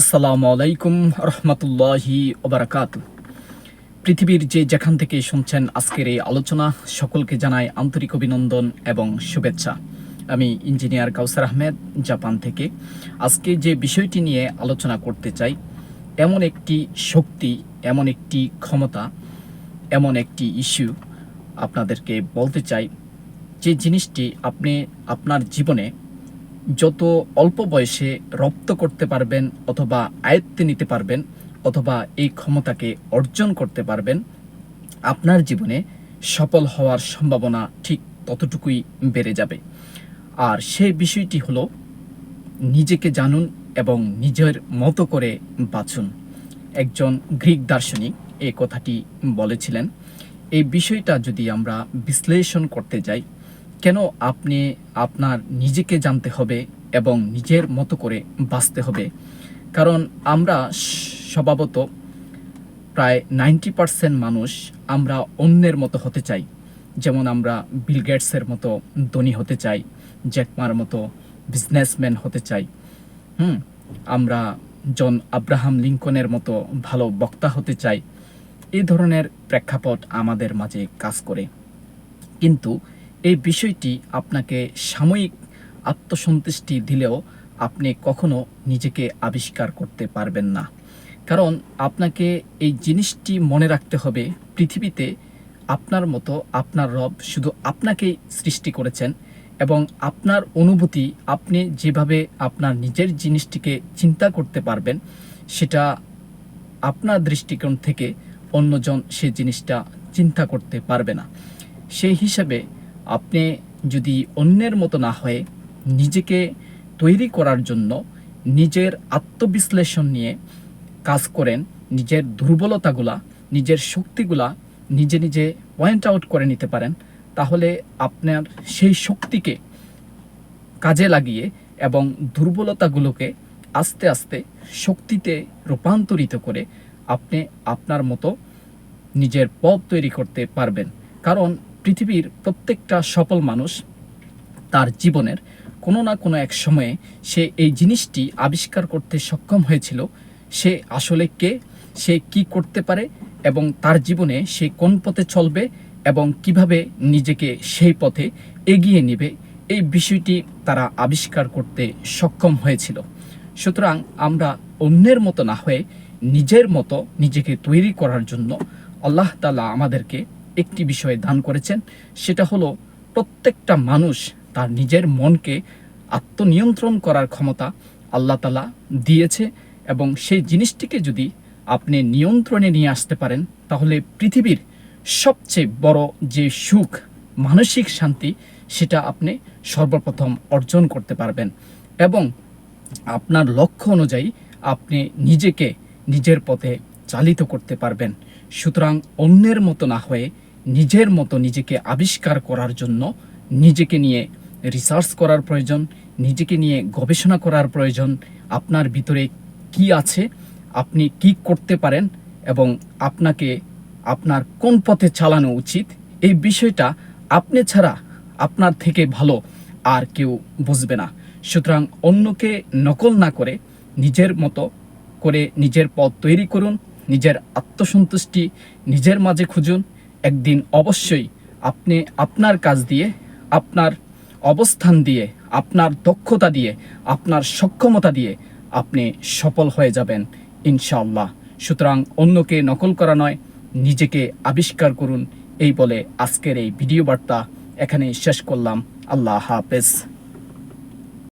আসসালামু আলাইকুম রহমতুল্লাহি ওবারাকাতু। পৃথিবীর যেখান থেকে শুনছেন আজকের এই আলোচনা, সকলকে জানাই আন্তরিক অভিনন্দন এবং শুভেচ্ছা। আমি ইঞ্জিনিয়ার কাউসার আহমেদ, জাপান থেকে। আজকে যে বিষয়টি নিয়ে আলোচনা করতে চাই, এমন একটি শক্তি, এমন একটি ক্ষমতা, এমন একটি ইস্যু আপনাদেরকে বলতে চাই, যে জিনিসটি আপনি আপনার জীবনে যত অল্প বয়সে রপ্ত করতে পারবেন অথবা আয়ত্তে নিতে পারবেন অথবা এই ক্ষমতাকে অর্জন করতে পারবেন, আপনার জীবনে সফল হওয়ার সম্ভাবনা ঠিক ততটুকুই বেড়ে যাবে। আর সেই বিষয়টি হলো, নিজেকে জানুন এবং নিজের মতো করে বাঁচুন। একজন গ্রিক দার্শনিক এই কথাটি বলেছিলেন। এই বিষয়টা যদি আমরা বিশ্লেষণ করতে যাই, কেন আপনি আপনার নিজেকে জানতে হবে এবং নিজের মতো করে বাঁচতে হবে? কারণ আমরা স্বভাবত প্রায় 90% মানুষ আমরা অন্যের মতো হতে চাই। যেমন আমরা বিল গেটসের মতো ধনী হতে চাই, জ্যাকমার মতো বিজনেসম্যান হতে চাই, আমরা জন আব্রাহাম লিঙ্কনের মতো ভালো বক্তা হতে চাই। এই ধরনের প্রেক্ষাপট আমাদের মাঝে কাজ করে। কিন্তু এই বিষয়টি আপনাকে সাময়িক আত্মসন্তুষ্টি দিলেও আপনি কখনো নিজেকে আবিষ্কার করতে পারবেন না। কারণ আপনাকে এই জিনিসটি মনে রাখতে হবে, পৃথিবীতে আপনার মতো আপনার রব শুধু আপনাকেই সৃষ্টি করেছেন এবং আপনার অনুভূতি, আপনি যেভাবে আপনার নিজের জিনিসটিকে চিন্তা করতে পারবেন, সেটা আপনার দৃষ্টিকোণ থেকে অন্যজন সে জিনিসটা চিন্তা করতে পারবে না। সেই হিসাবে আপনি যদি অন্যের মতো না হয়ে নিজেকে তৈরি করার জন্য নিজের আত্মবিশ্লেষণ নিয়ে কাজ করেন, নিজের দুর্বলতাগুলা, নিজের শক্তিগুলা নিজে নিজে পয়েন্ট আউট করে নিতে পারেন, তাহলে আপনার সেই শক্তিকে কাজে লাগিয়ে এবং দুর্বলতাগুলোকে আস্তে আস্তে শক্তিতে রূপান্তরিত করে আপনি আপনার মতো নিজের পথ তৈরি করতে পারবেন। কারণ পৃথিবীর প্রত্যেকটা সফল মানুষ তার জীবনের কোনো না কোনো এক সময়ে সে এই জিনিসটি আবিষ্কার করতে সক্ষম হয়েছিল, সে আসলে কে, সে কি করতে পারে এবং তার জীবনে সে কোন পথে চলবে এবং কিভাবে নিজেকে সেই পথে এগিয়ে নেবে, এই বিষয়টি তারা আবিষ্কার করতে সক্ষম হয়েছিল। সুতরাং আমরা অন্যের মতো না হয়ে নিজের মতো নিজেকে তৈরি করার জন্য আল্লাহ তাআলা আমাদেরকে একটি বিষয় দান করেছেন। সেটা হলো, প্রত্যেকটা মানুষ তার নিজের মনকে আত্মনিয়ন্ত্রণ করার ক্ষমতা আল্লাহ তাআলা দিয়েছে এবং সেই জিনিসটিকে যদি আপনি নিয়ন্ত্রণে নিয়ে আসতে পারেন, তাহলে পৃথিবীর সবচেয়ে বড় যে সুখ, মানসিক শান্তি, সেটা আপনি সর্বপ্রথম অর্জন করতে পারবেন এবং আপনার লক্ষ্য অনুযায়ী আপনি নিজেকে নিজের পথে চালিত করতে পারবেন। সুতরাং অন্যের মতো না হয়ে নিজের মতো নিজেকে আবিষ্কার করার জন্য নিজেকে নিয়ে রিসার্চ করার প্রয়োজন, নিজেকে নিয়ে গবেষণা করার প্রয়োজন। আপনার ভিতরে কি আছে, আপনি কি করতে পারেন এবং আপনাকে আপনার কোন পথে চালানো উচিত, এই বিষয়টা আপনি ছাড়া আপনার থেকে ভালো আর কেউ বুঝবে না। সুতরাং অন্যকে নকল না করে নিজের মতো করে নিজের পথ তৈরি করুন, নিজের আত্মসন্তুষ্টি নিজের মাঝে খুঁজুন। একদিন অবশ্যই আপনি আপনার কাজ দিয়ে, আপনার অবস্থান দিয়ে, আপনার দক্ষতা দিয়ে, আপনার সক্ষমতা দিয়ে আপনি সফল হয়ে যাবেন ইনশাআল্লাহ। সুতরাং অন্যকে নকল করা নয়, নিজেকে আবিষ্কার করুন। এই বলে আজকের এই ভিডিও বার্তা এখানে শেষ করলাম। আল্লাহ হাফেজ।